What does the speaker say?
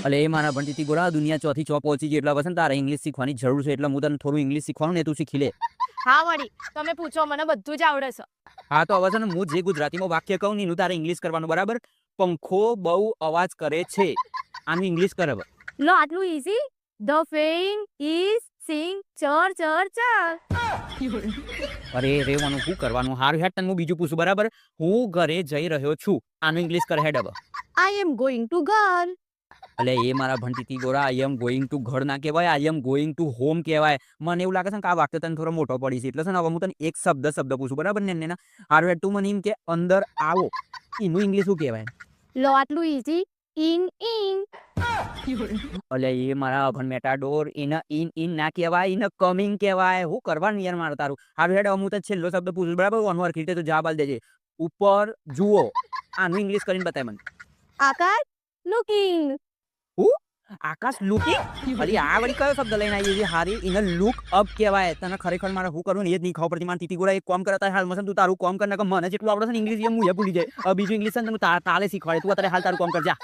એટલે એ મારા ભણતી ગોરા દુનિયા ચોથી ચો પહોંચી ગઈ એટલા પછી તારે ઇંગ્લિશ શીખવાની જરૂર છે એટલે હું તને થોડું ઇંગ્લિશ શીખવાનું ને તું શીખી લે. હા વળી તમે પૂછો મને બધું જ આવડે છે. હા તો હવે છે ને હું જે ગુજરાતીમાં વાક્ય કહું ને એનું તારે ઇંગ્લિશ કરવાનું બરાબર. પંખો બહુ અવાજ કરે છે આનું ઇંગ્લિશ કરે. લો આટલું easy. The fan is sing ચર ચર ચર. અરે રેવાનું શું કરવાનું હારું હેડ તને હું બીજું પૂછું બરાબર. હું ઘરે જઈ રહ્યો છું આનું ઇંગ્લિશ કરે હેડ હવે. આઈ એમ ગોઈંગ ટુ ઘર. એટલે એ મારા ભણતી ગોરા આઈ એમ ગોઈંગ ટુ ઘર ના કહેવાય આઈ એમ ગોઈંગ ટુ હોમ કહેવાય. મને એવું લાગે છે કે આ વાક્ય તને થોડો મોટો પડી છે એટલે છે ને હવે હું તને એક શબ્દ પૂછું બરાબર ને હારું હેડ તું મને એમ કે અંદર આવો એનું ઇંગ્લિશ શું કહેવાય. લો આટલું ઈઝી. In in. એટલે એ મારા અભણ મેટાડોર એને ઇન ના કહેવાય એને કમિંગ કહેવાય. હું કરવાનું યાર મારે તારું. હારું હેડ હું તને છેલ્લો શબ્દ પૂછું બરાબર વન વાર રીતે તો જવાબ આલ દેજે. ઉપર જુઓ આનું ઇંગ્લિશ કરીને બતાય મને. આકાશ લુકિંગ. આકાશ લુકિંગ. અરે આ વળી કયો શબ્દ લઈને આવી છે હારી એને લુક અપ કહેવાય. તને ખરેખર મારે શું કરવું ને એ જ નહીં ખબર પડતી. મારે તીતી ગોળા એક કામ કરતા હાલ મસન તું તારું કામ કર ને મને જેટલું આવડે છે ને ઇંગ્લિશ હું એ ભૂલી જાય. બીજું ઇંગ્લિશ છે ને તું તાલે શીખવાડે તું અત્યારે હાલ તારું કામ કર જા.